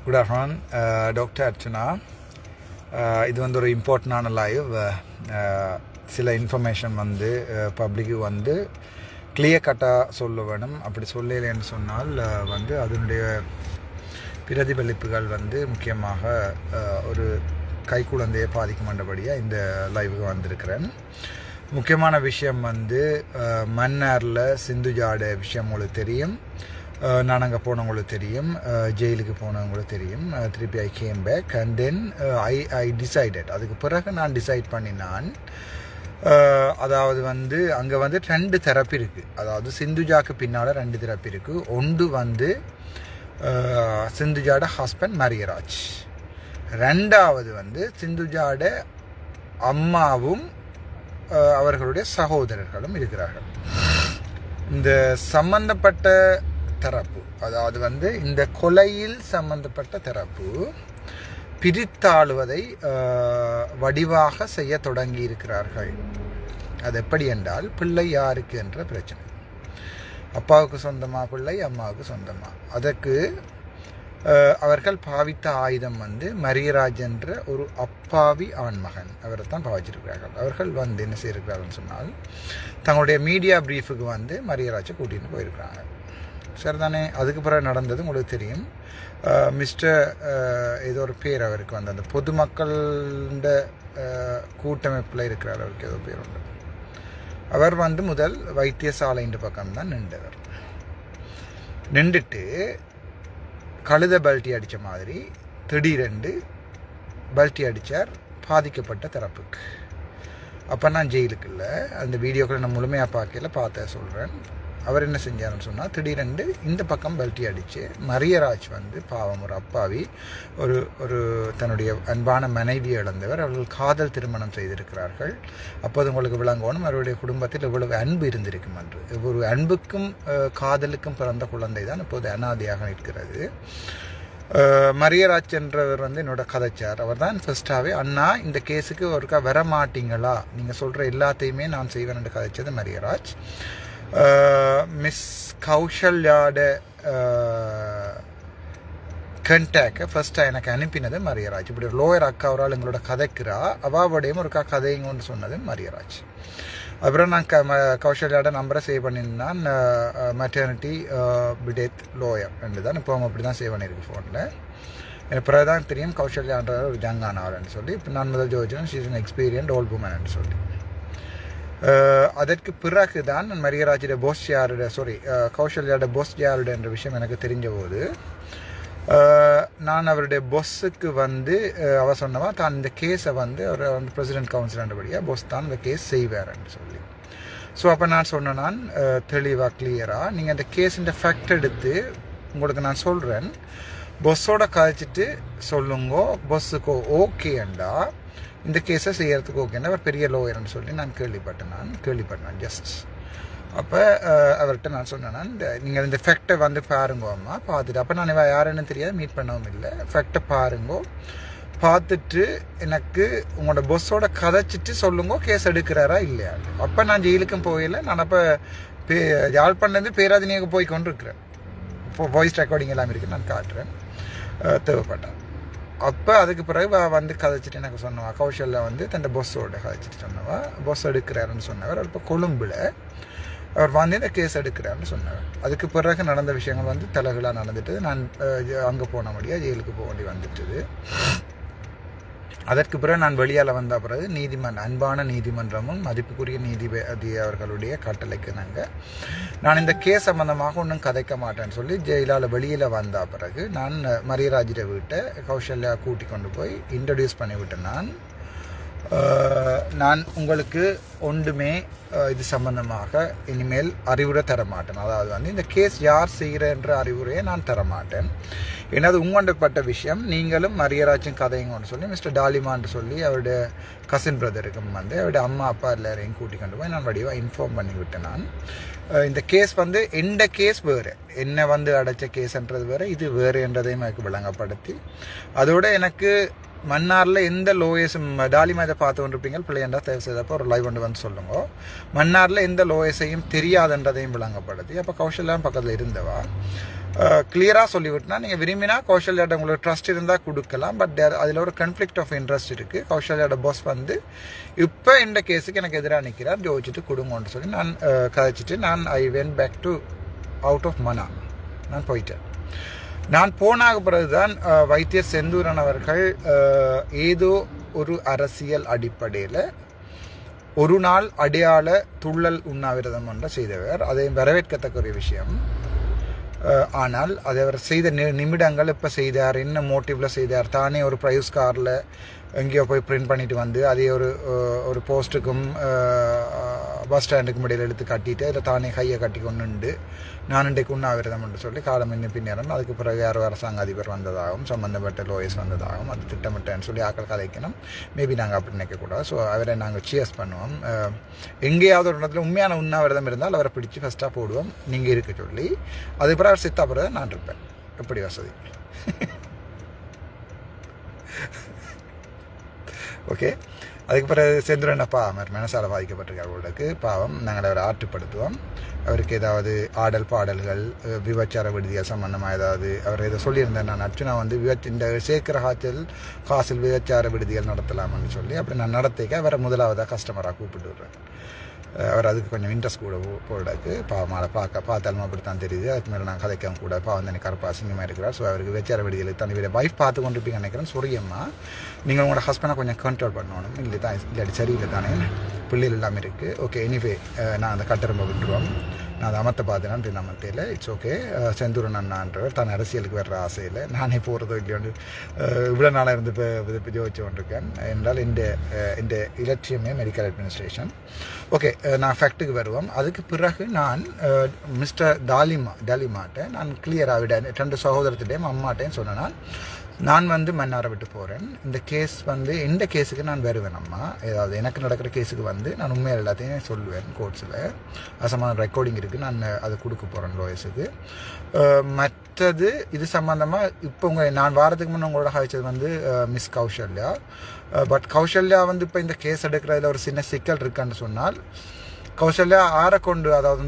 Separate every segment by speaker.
Speaker 1: Good afternoon doctor Archana. இது வந்து ஒரு இம்பார்ட்டண்டான லைவ். சில இன்ஃபர்மேஷன் வந்து பப்ளிக்கு வந்து கிளியர் கட்டாக சொல்ல வேணும். அப்படி சொல்லலைன்னு சொன்னால் வந்து அதனுடைய பிரதிபலிப்புகள் வந்து முக்கியமாக ஒரு கைக்குழந்தையை பாதிக்குமன்றபடியாக இந்த லைவுக்கு வந்திருக்கிறேன். முக்கியமான விஷயம் வந்து மன்னாரில் சிந்துஜாட விஷயம் உங்களுக்கு தெரியும். நான் அங்கே போனவங்களுக்கு தெரியும், ஜெயிலுக்கு போனவங்களுக்கு தெரியும். திருப்பி I came back and then I decided. அதுக்கு பிறகு நான் டிசைட் பண்ணினான், அதாவது வந்து அங்கே வந்து 2 தெரப்பி இருக்குது. அதாவது சிந்துஜாக்கு பின்னால் 2 தெரப்பி இருக்குது. ஒன்று வந்து சிந்துஜாட ஹஸ்பண்ட் மரியராஜ், 2வது வந்து சிந்துஜாட அம்மாவும் அவர்களுடைய சகோதரர்களும் இருக்கிறார்கள். இந்த சம்பந்தப்பட்ட தரப்பு, அதாவது வந்து இந்த கொலையில் சம்பந்தப்பட்ட தரப்பு பிரித்தாளுவதை வடிவாக செய்ய தொடங்கி இருக்கிறார்கள். அது எப்படி என்றால், பிள்ளை யாருக்கு என்ற பிரச்சனை. அப்பாவுக்கு சொந்தமா பிள்ளை, அம்மாவுக்கு சொந்தமா? அதற்கு அவர்கள் பாவித்த ஆயுதம் வந்து மரியராஜ் என்ற ஒரு அப்பாவி ஆண்மகன், அவரை தான் பாவிச்சிருக்கிறார்கள். அவர்கள் வந்து என்ன செய்யிருக்கிறார்கள் சொன்னால், தங்களுடைய மீடியா பிரீஃபுக்கு வந்து மரியராஜை கூட்டிகிட்டு போயிருக்கிறாங்க. சரிதானே? அதுக்கு பிறகு நடந்தது உங்களுக்கு தெரியும். மிஸ்டர் ஏதோ ஒரு பேர் அவருக்கு வந்து அந்த பொதுமக்கள கூட்டமைப்பில் இருக்கிறார், அவருக்கு ஏதோ பேர் உண்டு. அவர் வந்து முதல் வைத்தியசாலைன்ற பக்கம்தான் நின்றவர். நின்றுட்டு கழுத பல்ட்டி அடித்த மாதிரி திடீரென்று பல்ட்டி அடித்தார் பாதிக்கப்பட்ட தரப்புக்கு. அப்போ நான் ஜெயிலுக்கு இல்லை, அந்த வீடியோக்களை நான் முழுமையாக பார்த்த சொல்கிறேன். அவர் என்ன செஞ்சாருன்னு சொன்னால், திடீரென்று இந்த பக்கம் பல்ட்டி அடித்து மரியராஜ் வந்து பாவம் ஒரு அப்பாவி, ஒரு தன்னுடைய அன்பான மனைவியை இழந்தவர். அவர்கள் காதல் திருமணம் செய்திருக்கிறார்கள். அப்போது உங்களுக்கு விளங்கணும் அவருடைய குடும்பத்தில் இவ்வளவு அன்பு இருந்திருக்கும் என்று. ஒரு அன்புக்கும் காதலுக்கும் பிறந்த குழந்தை தான் இப்போது அனாதையாக நிற்கிறது. மரியராஜ் என்றவர் வந்து என்னோட கதைச்சார். அவர் தான் ஃபர்ஸ்டாகவே, அண்ணா இந்த கேஸுக்கு ஒருக்கா வர மாட்டீங்களா, நீங்கள் சொல்கிற எல்லாத்தையுமே நான் செய்வேன் என்று கதைச்சது மரியராஜ். மிஸ் கௌஷல்யாட கண்டாக்டை ஃபர்ஸ்ட்டாக எனக்கு அனுப்பினது மரியராஜ். இப்படி ஒரு லோயர் அக்கா அவரால் எங்களோட கதைக்கிறா, அவாவோடையும் ஒருக்கா கதைங்கன்னு சொன்னது மரியராஜ். அப்புறம் நான் கௌஷல்யாட நம்பரை சேவ் பண்ணியிருந்தான். மெட்டர்னிட்டி பிடேத் லோயர் ரெண்டு தான் இப்போ அவங்க அப்படி தான் சேவ் பண்ணியிருக்கு ஃபோனில். எனக்கு பிறகு தான் தெரியும் கௌஷல்யான்ற ஒரு ஜங்கான ஆளுன்னு சொல்லி. இப்போ நான் முதல் ஜோதிடன் ஷீஸ் அன் எக்ஸ்பீரியன்ட் ஓல்ட் உமன் சொல்லி. அதற்கு பிறகு தான் மரியராஜோட போஸ் யாருட கௌஷல்யாட போஸ் யாருட என்ற விஷயம் எனக்கு தெரிஞ்ச போது, நான் அவருடைய பொஸ்ஸுக்கு வந்து அவர் சொன்னவா தான் இந்த கேஸை வந்து அவர் வந்து பிரசிடென்ட் கவுன்சிலர்ன்றபடியாக பொஸ் தான் இந்த கேஸ் செய்வார்ன்னு சொல்லி. ஸோ அப்போ நான் சொன்னேன், நான் தெளிவாக கிளியராக நீங்கள் அந்த கேஸிൻ്റെ ஃபேக்ட் எடுத்து உங்களுக்கு நான் சொல்கிறேன், பொஸ்ஸோட கழிச்சிட்டு சொல்லுங்கோ, பொஸ்ஸுக்கோ ஓகேண்டா இந்த கேஸை செய்யறதுக்கு ஓகேன்னா அவர் பெரிய லோயர்னு சொல்லி நான் கேள்விப்பட்டேன் ஜஸ்ட். அப்போ அவர்கிட்ட நான் சொன்னேன், நீங்கள் இந்த ஃபேக்டை வந்து பாருங்கோ அம்மா, பார்த்துட்டு. அப்போ நான் யாருன்னு தெரியாது, மீட் பண்ணவும் இல்லை. ஃபேக்டை பாருங்கோ, பார்த்துட்டு எனக்கு உங்களோட பொஸ்ஸோட கதைச்சிட்டு சொல்லுங்கோ கேஸ் எடுக்கிறாரா இல்லையா. அப்போ நான் ஜெயிலுக்கும் போகல. நான் அப்போ யாழ்ப்பாணத்துலேருந்து பேராதனியாக போய் கொண்டு இருக்கிறேன். இப்போ வாய்ஸ் ரெக்கார்டிங் எல்லாம் இருக்குது, நான் காட்டுறேன் தேவைப்பட்டேன். அப்போ அதுக்கு பிறகு வந்து கதைச்சிட்டு எனக்கு சொன்னவா கௌஷல்யா வந்து தன் பொஸ்ஸோட கதைச்சிட்டு சொன்னவா, பொஸ் எடுக்கிறாருன்னு சொன்னவர். இப்போ கொழும்புல அவர் வந்து இந்த கேஸ் எடுக்கிறாருன்னு சொன்னார். அதுக்கு பிறகு நடந்த விஷயங்கள் வந்து தலைகளாக நடந்துட்டு நான் அங்கே போன முடியாது, ஜெயிலுக்கு போக வேண்டி வந்துட்டுது. அதற்கு பிறகு நான் வெளியால் வந்த பிறகு அன்பான நீதிமன்றமும் மதிப்புக்குரிய நீதிபதி அவர்களுடைய கட்டளைக்கு நான் இந்த கேஸ் சம்பந்தமாக ஒன்றும் கதைக்க மாட்டேன்னு சொல்லி ஜெயிலால் வெளியில் வந்த பிறகு நான் மரியராஜிட வீட்டை கௌஷல்யா கூட்டி கொண்டு போய் இன்ட்ரடியூஸ் பண்ணிவிட்டேன். நான் உங்களுக்கு ஒன்றுமே இது சம்பந்தமாக இனிமேல் அறிவுரை தரமாட்டேன். அதாவது வந்து இந்த கேஸ் யார் செய்கிறன்ற அறிவுரையை நான் தரமாட்டேன். ஏன்னா அது உங்கள்கிட்ட விஷயம். நீங்களும் மரியராஜும் கதைங்கன்னு சொல்லி மிஸ்டர் டாலிமான்னு சொல்லி அவருடைய கசின் பிரதருக்கும் வந்து அவருடைய அம்மா அப்பா எல்லாரையும் கூட்டி கொண்டு போய் நான் வடிவாக இன்ஃபார்ம் பண்ணிவிட்டேன். நான் இந்த கேஸ் வந்து எந்த கேஸ் வேறு, என்ன வந்து அடைச்ச கேஸ்ன்றது வேறு, இது வேறு என்றதையும் எனக்கு விளங்கப்படுத்தி, அதோட எனக்கு மன்னாரில் எந்த லோயஸும் டாலிமா இதை பார்த்து கொண்டிருப்பீங்க, பிள்ளையண்டா தேவை செய்தப்போ ஒரு லைவ் வந்து சொல்லுங்க. மன்னாரில் எந்த லோயஸையும் தெரியாதுன்றதையும் விளங்கப்படுத்தி, அப்போ கௌஷல்யா பக்கத்தில் இருந்தவா கிளியராக சொல்லிவிட்டுனா நீங்கள் விரும்பினா கௌசல்யாட்ட உங்களுக்கு ட்ரஸ்ட் இருந்தால் கொடுக்கலாம். பட் அதில் ஒரு கன்ஃப்ளிக்ட் ஆஃப் இன்ட்ரெஸ்ட் இருக்குது. கௌசல்யாட பாஸ் வந்து இப்போ இந்த கேஸுக்கு எனக்கு எதிராக நிற்கிறார், ஜோதிச்சுட்டு கொடுங்கன்னு சொல்லி நான் கதைச்சிட்டு I went back to out of மனா. நான் போயிட்டேன். நான் போனாக பிறகுதான் வைத்தியர் செந்தூரன் அவர்கள் ஏதோ ஒரு அரசியல் அடிப்படையில் ஒரு நாள் அடையாள துள்ளல் உண்ணாவிரதம் ஒன்றை செய்தவர். அதை வரவேற்கத்தக்க ஒரு விஷயம். ஆனால் அதை அவர் செய்த நிமிடங்கள் இப்போ செய்தார், என்ன மோட்டிவில் செய்தார், தானே ஒரு ப்ரைஸ் காரில் எங்கேயோ போய் பிரிண்ட் பண்ணிட்டு வந்து அதே ஒரு போஸ்ட்டுக்கும் பஸ் ஸ்டாண்டுக்கும் இடையில் எடுத்து கட்டிட்டு அதில் தானே கையை கட்டி கொண்டு நான் இன்றைக்கு உண்ணாவிரதம் என்று சொல்லி காலம் இன்னும் பின்னேறன். அதுக்கு பிறகு யாரோ அரசாங்க அதிபர் வந்ததாகவும் சம்மந்தப்பட்ட லோயர்ஸ் வந்ததாகவும் அது திட்டமிட்டேன்னு சொல்லி ஆக்கள் கதைக்கணும். மேபி நாங்கள் அப்படி நினைக்கக்கூடாது. ஸோ அவரை நாங்கள் சியர்ஸ் பண்ணுவோம். எங்கேயாவது ஒரு இடத்துல உண்மையான உண்ணாவிரதம் இருந்தால் அவரை பிடிச்சி ஃபஸ்ட்டாக போடுவோம், நீங்கள் இருக்க சொல்லி. அதுக்கப்புறம் அவர் சித்தா பிறகு நான் இருப்பேன். எப்படி வசதி. ஓகே. அதுக்கு பிறகு செந்துரனப்பா அவர் மனசால் பாதிக்கப்பட்டிருக்கார்களுக்கு பாவம் நாங்கள் அவரை ஆற்றுப்படுத்துவோம். அவருக்கு ஏதாவது ஆடல் பாடல்கள் விபச்சார விடுதிகள் சம்பந்தமாக ஏதாவது அவர் இதை சொல்லியிருந்தேன். நான் அர்ச்சுனா வந்து இந்த சேக்கர காசில் விபச்சார விடுதிகள் நடத்தலாம்னு சொல்லி அப்படி நான் நடத்திக்க அவரை முதலாவதாக கஸ்டமராக கூப்பிட்டு விடுறேன். அவர் அதுக்கு கொஞ்சம் இன்ட்ரெஸ்ட் கூட போடுறதுக்கு பாவமால பார்த்தாலும் அப்படி தான் தெரியுது. அதுக்கு மேலே நான் கதைக்கவும் கூட பாவம் தனி கருப்பா சிங்கமாக இருக்கிறார். ஸோ அவருக்கு வெச்சார விடுதிகளுக்கு தனி வீட வைஃப் பார்த்து கொண்டு போய் நினைக்கிறேன். சொரியம்மா நீங்கள் உங்களோட ஹஸ்பண்டை கொஞ்சம் கண்ட்ரோல் பண்ணணும். இல்லை தான் இல்லாட்டி சரியில்லை தானே, பிள்ளைகள் எல்லாமே இருக்குது. ஓகே, எனிவே நான் அந்த கட்டரம்பை விட்டுருவோம். நான் அதை அமர்த்த பார்த்தேன்னா அமர்த்தையில் இட்ஸ் ஓகே. செந்தூரன் அண்ணான்றவர் தான் அரசியலுக்கு வர்ற ஆசையில் நானே போகிறதோ இல்லையோன்னு இவ்வளோ நாளாக இருந்து இப்போ ஜோதிச்சு கொண்டிருக்கேன். என்றால் இந்த இலட்சியமே மெடிக்கல் அட்மினிஸ்ட்ரேஷன். ஓகே, நான் ஃபேக்ட்டுக்கு வருவோம். அதுக்கு பிறகு நான் மிஸ்டர் டாலிமாட்டை நான் கிளியராக விட 2 சகோதரத்திட்டையும் அம்மாட்டையும் சொன்னேன். நான் வந்து மன்னாரை விட்டு போகிறேன். இந்த கேஸ் வந்து இந்த கேஸுக்கு நான் வருவேன். அம்மா ஏதாவது எனக்கு நடக்கிற கேஸுக்கு வந்து நான் உண்மையாக எல்லாத்தையும் சொல்லுவேன். கோர்ட்ஸில் அசமான ரெக்கார்டிங் இருக்குது. நான் அதை கொடுக்க போகிறேன் லோயர்ஸுக்கு. மற்றது இது சம்மந்தமாக இப்போ நான் வாரத்துக்கு முன்னே உங்களோட கழிச்சது வந்து மிஸ் கௌசல்யா. பட் கௌசல்யா வந்து இப்போ இந்த கேஸ் எடுக்கிறதுல ஒரு சின்ன சிக்கல் இருக்குன்னு சொன்னால் கௌசல்யா கொண்டு அதாவது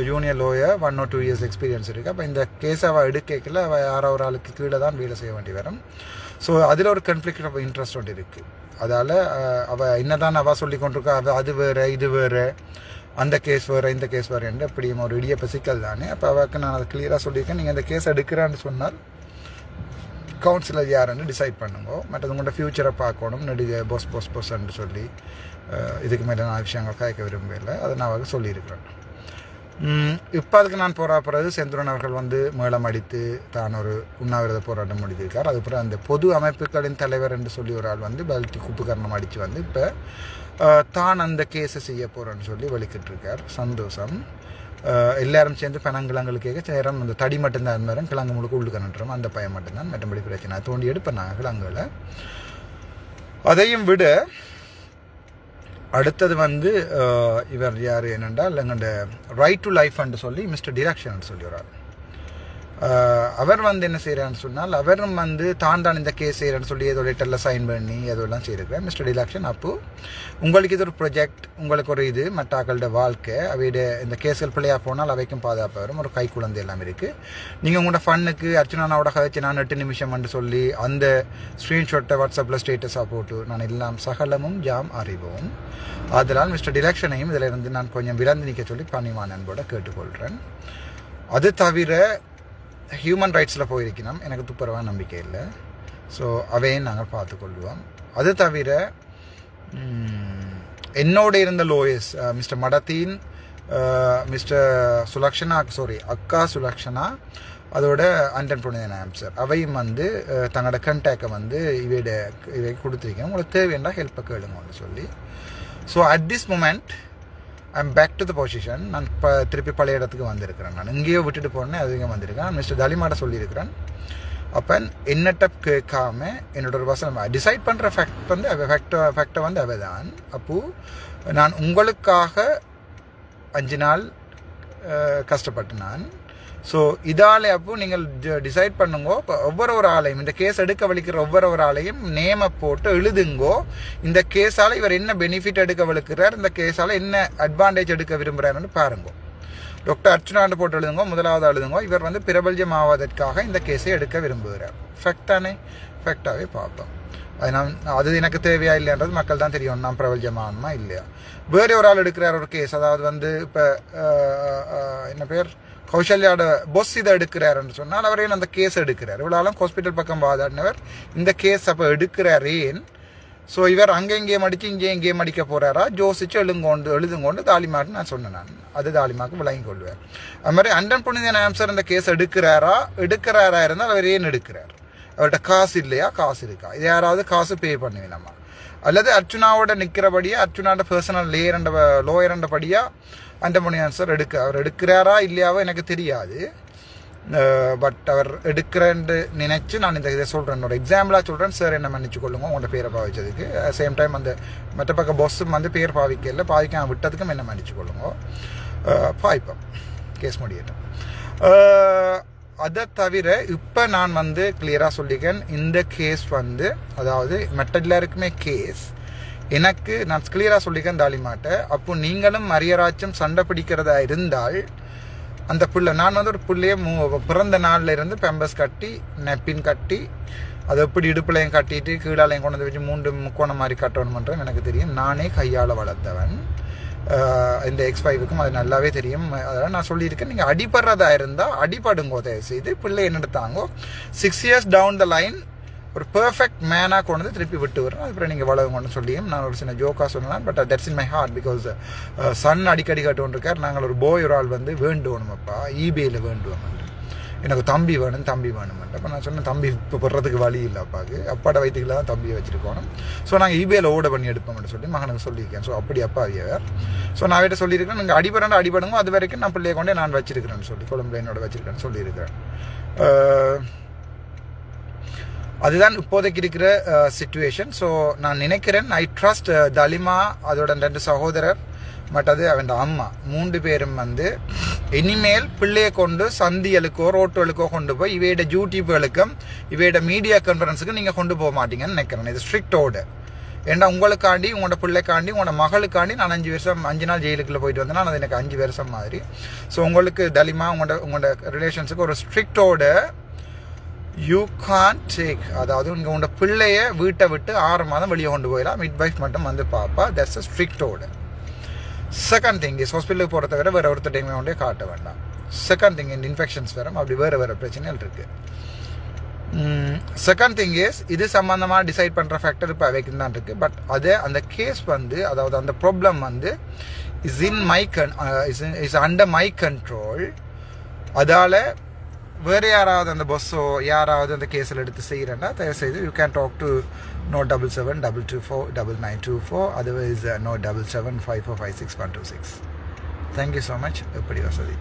Speaker 1: junior lower 1 or 2 years experience இருக்குது. அப்போ இந்த கேஸை அவள் எடுக்கல, அவள் யாரோ ஒரு ஆளுக்கு கீழே தான் வேலை செய்ய வேண்டி வரும். ஸோ அதில் ஒரு கன்ஃப்ளிக்ட் ஆஃப் இன்ட்ரெஸ்ட் ஒன்று இருக்குது. அதால் அவள் என்னதான் அவள் சொல்லி கொண்டிருக்கா, அது வேறு இது வேறு, அந்த கேஸ் வேறு இந்த கேஸ் வேறு என்று எப்படியும் ஒரு இடியப்ப சிக்கல் தானே. அப்போ அவளுக்கு நான் அதை கிளியராக சொல்லியிருக்கேன். நீங்கள் இந்த கேஸ் எடுக்கிறான்னு சொன்னால் கவுன்சிலர் யாருன்னு டிசைட் பண்ணுங்க. மற்றது உங்களோட ஃப்யூச்சரை பார்க்கணும். நடிகை பொஸ்ன்னு சொல்லி இதுக்கு மேலே நான் விஷயங்கள் கேட்க விரும்பல. அதை நான் அவருக்கு சொல்லியிருக்கிறேன். இப்போ அதுக்கு நான் பிறகு செந்தூரன் அவர்கள் வந்து மேளம் அடித்து தான் ஒரு உண்ணாவிரத போராட்டம் முடித்திருக்கார். அதுக்கப்புறம் அந்த பொது அமைப்புகளின் தலைவர் என்று சொல்லி ஒரு ஆள் வந்து பல்ட்டி குப்புக்கரணம் அடித்து வந்து இப்போ தான் அந்த கேஸை செய்ய போகிறேன்னு சொல்லி வலிக்கிட்டு இருக்கார். சந்தோஷம். எல்லாரும் சேர்ந்து பனங்கிழங்களுக்கு சேரம் அந்த தடி மட்டும்தான் இருந்தாலும் கிழங்கு முழுக்க உள்ளுக்க நட்டுறோம். அந்த பையன் மட்டும்தான் மற்றபடி பிரச்சனை தோண்டி எடுப்பேன் நான் கிழங்குகளை. அதையும் விட அடுத்தது வந்து இவர் யார் என்னென்றால் எங்கள்ட ரைட் டு லைஃப்ன்னு சொல்லி மிஸ்டர் டிரெக்ஷன் சொல்லி வர்றார். அவர் வந்து என்ன செய்கிறான்னு சொன்னால் அவரும் வந்து தான் இந்த கேஸ் செய்கிறேன்னு சொல்லி ஏதோ லெட்டரில் சைன் பண்ணி அதெல்லாம் செய்திருக்கிறேன். மிஸ்டர் டிரெக்ஷன் அப்போது உங்களுக்கு இது ஒரு ப்ரொஜெக்ட், உங்களுக்கு ஒரு இது மற்றாக்களோட வாழ்க்கை அவையோட இந்த கேஸ்கள் பிள்ளையாக போனால் அவைக்கும் பாதுகாப்பு வரும். ஒரு கை குழந்தை எல்லாம் இருக்குது. நீங்கள் உங்களோட ஃபன்னுக்கு அர்ச்சனாவோட கழிச்சு நான் 8 நிமிஷம்னு சொல்லி அந்த ஸ்க்ரீன்ஷாட்டை வாட்ஸ்அப்பில் ஸ்டேட்டஸாக போட்டு நான் எல்லாம் சகலமும் ஜாம் அறிவோம். அதனால் மிஸ்டர் டிரெக்ஷனையும் இதில் இருந்து நான் கொஞ்சம் விளந்து நிற்க சொல்லி பணிவான அன்போட கேட்டுக்கொள்கிறேன். அது தவிர ஹியூமன் ரைட்ஸில் போயிருக்கணும், எனக்கு துப்புரவாக நம்பிக்கை இல்லை. ஸோ அவையும் நாங்கள் பார்த்துக்கொள்வோம். அது தவிர என்னோட இருந்த லோயர்ஸ் மிஸ்டர் மடத்தீன், மிஸ்டர் அக்கா சுலக்ஷனா, அதோட அண்டன் புனிதநாயம் சார் அவையும் வந்து தங்களோட கண்டாக்டை வந்து இவை கொடுத்துருக்கேன். உங்களுக்கு தேவையான ஹெல்ப்பை கேளுங்கன்னு சொல்லி. So at this moment I'm back to the position. நான் திருப்பி பழைய இடத்துக்கு வந்திருக்கிறேன். நான் இங்கேயோ விட்டுட்டு போனேன், அதுங்க வந்திருக்கேன். மிஸ்டர் தலிமாட்ட சொல்லியிருக்கிறேன். அப்போ என்னட்ட கேட்காம என்னோட ஒரு வசனம் டிசைட் பண்ணுற ஃபேக்ட் வந்து ஃபேக்டை வந்து அவ தான். அப்போது நான் உங்களுக்காக 5 நாள் கஷ்டப்பட்டு நான். ஸோ இதால் அப்போ நீங்கள் டிசைட் பண்ணுங்கோ. இப்போ ஒவ்வொரு ஆளையும் இந்த கேஸ் எடுக்க வலிக்கிற ஒவ்வொரு ஆளையும் நேமை போட்டு எழுதுங்கோ. இந்த கேஸால் இவர் என்ன பெனிஃபிட் எடுக்க வலிக்கிறார், இந்த கேஸால் என்ன அட்வான்டேஜ் எடுக்க விரும்புகிறாருன்னு பாருங்கோ. டாக்டர் அர்ச்சுனாண்டு போட்டு எழுதுங்கோ, முதலாவது எழுதுங்கோ. இவர் வந்து பிரபல்யமாவதற்காக இந்த கேஸை எடுக்க விரும்புகிறார். ஃபேக்ட் தானே? ஃபேக்டாகவே பார்ப்போம். அது எனக்கு தேவையா இல்லைன்றது மக்கள் தான் தெரியும். நான் பிரபல்யமானமா இல்லையா. வேறு ஒரு ஆள் எடுக்கிறார் ஒரு கேஸ். அதாவது வந்து இப்போ என்ன பேர், கௌசல்யாவோட பொஸ் இதை எடுக்கிறாருன்னு சொன்னால் அவர் ஏன் அந்த கேஸ் எடுக்கிறார்? இவ்வளோ ஹாஸ்பிட்டல் பக்கம் வாதாடினவர் இந்த கேஸ் அப்போ எடுக்கிறார் ஏன்? ஸோ இவர் அங்கே இங்கேயும் அடித்து இங்கேயும் அடிக்க போகிறாரா? ஜோசிச்சு எழுதுங்கொண்டு தாலிமாட்டு நான் சொன்னேன். நான் அது தாலிமாக்கு விளங்கி கொள்வேன். அது மாதிரி அண்டன் புனிதன் ஆம்சர் இந்த கேஸ் எடுக்கிறாரா இருந்தால் அவர் ஏன் எடுக்கிறார்? அவர்கிட்ட காசு இல்லையா? காசு இருக்கா? இது யாராவது காசு பே பண்ணுவேன் நம்ம, அல்லது அர்ச்சுனாவோட நிற்கிறபடியா அர்ச்சுனாவோட பர்சனல் லோயரண்டபடியா அண்டன் புனிதன் சார் அவர் எடுக்கிறாரா இல்லையாவோ எனக்கு தெரியாது. பட் அவர் எடுக்கிறேன்னு நினைச்சு நான் இதை சொல்கிறேன், ஒரு எக்ஸாம்பிளாக சொல்கிறேன். சார் என்ன மன்னிச்சு கொள்ளுங்க உங்களோட பேரை பாவிச்சதுக்கு. சேம் டைம் அந்த மற்ற பக்கம் பொஸ்ஸும் வந்து பேர் பாவிக்கல, பாவிக்க விட்டதுக்கும் என்ன மன்னிச்சு கொள்ளுங்க. பாய்ப்போம், கேஸ் முடியட்டும். அதை தவிர இப்போ நான் வந்து கிளியராக சொல்லிக்கேன், இந்த கேஸ் வந்து அதாவது மற்ற எல்லாருக்குமே கேஸ் எனக்கு நான் கிளியராக சொல்லிக்கேன் தாலிமாட்ட. அப்போ நீங்களும் மரியராச்சும் சண்டை பிடிக்கிறதா இருந்தால் அந்த பிள்ளை, நான் வந்து ஒரு பிள்ளைய பிறந்த நாளில் இருந்து பெம்பஸ் கட்டி நெப்பின் கட்டி அதை எப்படி இடுப்புலையும் கட்டிட்டு கீழாலையும் கொண்டு வந்து வச்சு 3 முக்கோணம் மாதிரி கட்டணுமன்றது எனக்கு தெரியும். நானே கையால் வளர்த்தவன். இந்த X5க்கும் அது நல்லாவே தெரியும். அதெல்லாம் நான் சொல்லியிருக்கேன். நீங்கள் அடிபடுறதா இருந்தால் அடிபடுங்கோ, தயவு செய்து பிள்ளை என்னெடுத்தாங்கோ 6 years டவுன் த லைன் ஒரு பெர்ஃபெக்ட் மேனாக கொண்டு வந்து திருப்பி விட்டு வரணும். அதுக்கப்புறம் நீங்கள் வளருங்கன்னு சொல்லியும் நான் ஒரு சின்ன ஜோக்காக சொன்னேன். But that's in my heart. Because son அடிக்கடி கட்டுவோன்னு இருக்கார். நாங்கள் ஒரு போய் ஒரு ஆள் வந்து வேண்டுவோணுமப்பா, ஈபேயில் வேண்டுவோம், எனக்கு தம்பி வேணுமென்ட்டு. அப்போ நான் சொன்னேன், தம்பி இப்போ போடுறதுக்கு வழி இல்லை அப்பாவுக்கு, அப்பாட வயிற்றுக்குள்ள தான் தம்பியை வச்சுருக்கணும். ஸோ நாங்கள் ஈபேயில் ஓட பண்ணி எடுப்போம்னு சொல்லி மகனுக்கு சொல்லியிருக்கேன். ஸோ அப்படி அப்பாவியவர். ஸோ நான் அவர்கிட்ட சொல்லியிருக்கேன், நீங்கள் அடிபடுங்க, அது வரைக்கும் நான் பிள்ளையை கொண்டே நான் வச்சிருக்கிறேன்னு சொல்லி கொழும்புல என்னோட வச்சிருக்கேன்னு சொல்லியிருக்கிறேன். அதுதான் இப்போதைக்கு இருக்கிற சிச்சுவேஷன். ஸோ நான் நினைக்கிறேன், ஐ ட்ரஸ்ட் தலிமா, அதோட 2 சகோதரர், மற்றது அவன் அம்மா 3 பேரும் வந்து இனிமேல் பிள்ளையை கொண்டு சந்தியலுக்கோ ரோட்டுகளுக்கோ கொண்டு போய் இவையோட யூடியூப்களுக்கும் இவையோட மீடியா கான்ஃபரன்ஸுக்கும் நீங்கள் கொண்டு போக மாட்டீங்கன்னு நினைக்கிறேன். இது ஸ்ட்ரிக்ட் ஆர்டர். ஏன்னா உங்களுக்காண்டி, உங்களோட பிள்ளைக்காண்டி, உங்களோட மகளுக்காண்டி நான் 5 நாள் ஜெயிலுக்குள்ள போயிட்டு வந்தேன்னா அது எனக்கு 5 வருஷம் மாதிரி. ஸோ உங்களுக்கு தலிமா உங்களோட ரிலேஷன்ஸுக்கு ஒரு strict order. You can take, அதாவது உங்களோட பிள்ளைய வீட்டை விட்டு 6 மாதம் வெளியே கொண்டு போயிடலாம். மிட்வைஃப் மட்டும் வந்து பாப்பா. That's a strict order. Second thing is, ஹாஸ்பிட்டலுக்கு போகிறத விட வேறு ஒருத்தர் டைமே கொண்டே காட்ட வேண்டாம். செகண்ட் திங், இந்த இன்ஃபெக்ஷன்ஸ் வரும், அப்படி வேறு பிரச்சனைகள் இருக்குது. செகண்ட் திங் இஸ், இது சம்மந்தமாக டிசைட் பண்ணுற ஃபேக்டர் இப்போ அவைக்கு தான் இருக்குது. பட் அது அந்த கேஸ் வந்து, அதாவது அந்த ப்ராப்ளம் வந்து இஸ் அண்டர் மை கண்ட்ரோல். அதால் வேறு யாராவது அந்த பஸ்ஸோ யாராவது அந்த கேஸில் எடுத்து செய்கிறேன்னா தயவுசெய்து you can talk to No 77 224 9924, otherwise No 77 5456 126. Thank you so much. எப்படி வசதி.